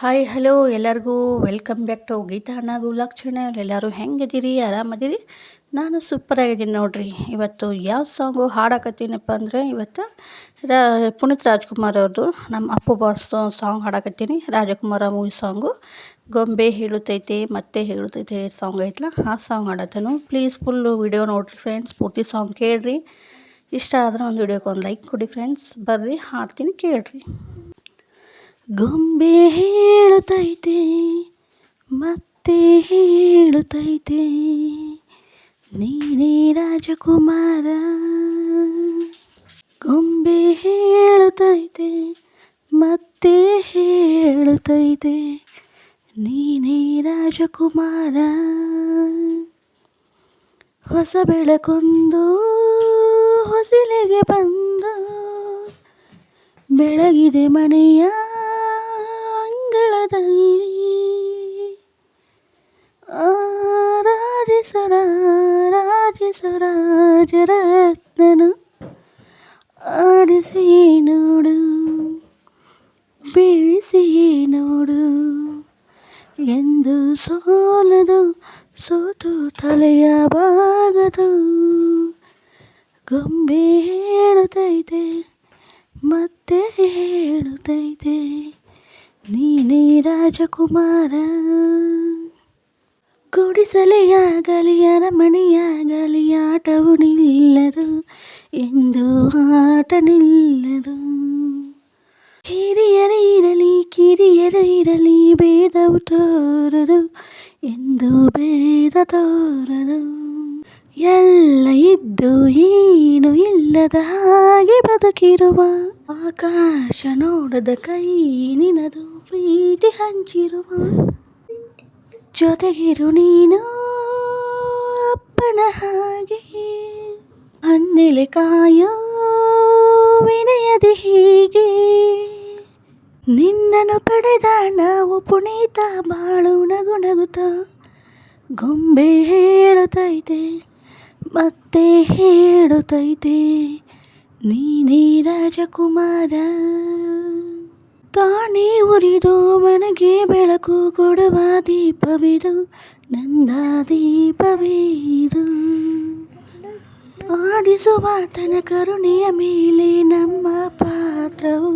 Hi hello ಎಲ್ಲರಿಗೂ welcome back to Geetha ನಾಗುಲಾಕ್ channel. ಎಲ್ಲರೂ ಹೆಂಗಿದ್ದೀರಿ? ಆರಾಮದಿರಿ? ನಾನು ಸೂಪರಾಗಿದ್ದೀನಿ ನೋಡ್ರಿ. ಇವತ್ತು ಯಾವ ಸಾಂಗು ಹಾಡಕತ್ತೀನಪ್ಪ ಅಂದರೆ ಇವತ್ತು ಪುನೀತ್ ರಾಜ್ಕುಮಾರ್ ಅವ್ರದ್ದು ನಮ್ಮ ಅಪ್ಪು ಬಾಸ್ ಸಾಂಗ್ ಹಾಡಕತ್ತೀನಿ. ರಾಜಕುಮಾರ ಮೂವಿ ಸಾಂಗು ಗೊಂಬೆ ಹೇಳುತ್ತೈತೆ ಮತ್ತೆ ಹೇಳುತ್ತೈತೆ ಸಾಂಗ್ ಐತಲ್ಲ, ಆ ಸಾಂಗ್ ಹಾಡತ್ತನು. ಪ್ಲೀಸ್ ಫುಲ್ಲು ವಿಡಿಯೋ ನೋಡಿರಿ ಫ್ರೆಂಡ್ಸ್, ಪೂರ್ತಿ ಸಾಂಗ್ ಕೇಳಿರಿ. ಇಷ್ಟ ಆದ್ರೆ ಒಂದು ವಿಡಿಯೋಕ್ಕೆ ಒಂದು ಲೈಕ್ ಕೊಡಿ ಫ್ರೆಂಡ್ಸ್. ಬರ್ರಿ ಹಾಡ್ತೀನಿ ಕೇಳ್ರಿ. ಗೊಂಬೆ ಹೇಳುತ್ತೈತೆ ಮತ್ತೆ ಹೇಳುತ್ತೈತೆ, ನೀನೇ ರಾಜಕುಮಾರ. ಗೊಂಬೆ ಹೇಳುತ್ತೈತೆ ಮತ್ತೆ ಹೇಳುತ್ತೈತೆ, ನೀನೇ ರಾಜಕುಮಾರ. ಹೊಸ ಬೆಳಕೊಂದು ಹೊಸಿಲಿಗೆ ಬಂದು ಬೆಳಗಿದೆ ಮನೆಯ ಅಂಗಳದಲ್ಲಿ. ರಾಜರತ್ನನು ಆಡಿಸಿ ನೋಡು, ಬೀಳಿಸಿ ನೋಡು, ಎಂದು ಸೋಲದು, ಸೋತು ತಲೆಯ ಬಾಗದು. ಗೊಂಬೆ ಹೇಳುತ್ತೈತೆ ಮತ್ತೆ ಹೇಳುತ್ತೈತೆ, ನೀನೇ ರಾಜಕುಮಾರ. ಗುಡಿಸಲೆಯಾಗಲಿ ಅರಮನೆಯಾಗಲಿ ಆಟವು ನಿಲ್ಲದು, ಎಂದು ಆಟ ನಿಲ್ಲದು. ಹಿರಿಯರು ಇರಲಿ ಕಿರಿಯರು ಇರಲಿ ಭೇದವು ತೋರದು, ಎಂದು ಭೇದ ತೋರದು. ಎಲ್ಲ ಇದ್ದು ಏನು ಇಲ್ಲದ ಹಾಗೆ ಬದುಕಿರುವ, ಆಕಾಶ ನೋಡದ ಕೈ ನಿನದು ಪ್ರೀತಿ ಹಂಚಿರುವ. ಜೊತೆಗಿರು ನೀನು ಅಪ್ಪನ ಹಾಗೆ, ಹನ್ನೆಲೆ ಕಾಯೋ ವಿನಯದಿ ಹೀಗೆ. ನಿನ್ನನ್ನು ಪಡೆದ ನಾವು ಪುನೀತ ಬಾಳು ನಗು ನಗುತ್ತ. ಗೊಂಬೆ ಹೇಳುತ್ತೈತೆ ಮತ್ತೆ ಹೇಳುತ್ತೈತೆ, ನೀನೇ ರಾಜಕುಮಾರ. ತಾನೇ ಉರಿದು ಮನಗೆ ಬೆಳಕು ಕೊಡುವ ದೀಪವಿದು, ನನ್ನ ದೀಪವಿದು. ಆಡಿಸುವ ತನ ಕರುಣೆಯ ಮೇಲೆ ನಮ್ಮ ಪಾತ್ರವು,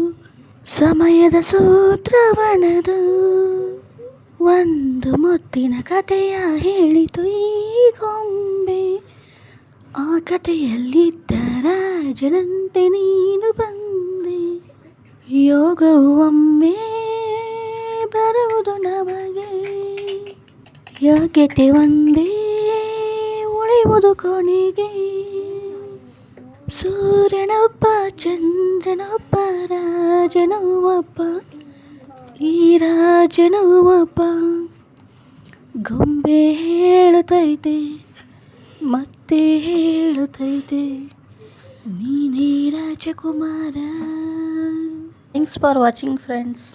ಸಮಯದ ಸೂತ್ರವನದು. ಒಂದು ಮುತ್ತಿನ ಕಥೆಯ ಹೇಳಿತು ಈ ಗೊಂಬೆ, ಆ ಕಥೆಯಲ್ಲಿದ್ದ ರಾಜನಂತೆ ನೀನು ಬಂದೆ. ಯೋಗವು ಒಮ್ಮೆ ಬರುವುದು ನಮಗೆ, ಯೋಗ್ಯತೆ ಒಂದೇ ಉಳಿಯುವುದು ಕೊನೆಗೆ. ಸೂರ್ಯನೊಬ್ಬ ಚಂದ್ರನೊಬ್ಬ ರಾಜನೂ ಒಬ್ಬ, ಈ ರಾಜನೂ ಒಬ್ಬ. ಗೊಂಬೆ ಹೇಳುತ್ತೈತೆ ಮತ್ತೆ ಹೇಳುತ್ತೈತೆ, ನೀನೇ ರಾಜಕುಮಾರ. Thanks for watching friends.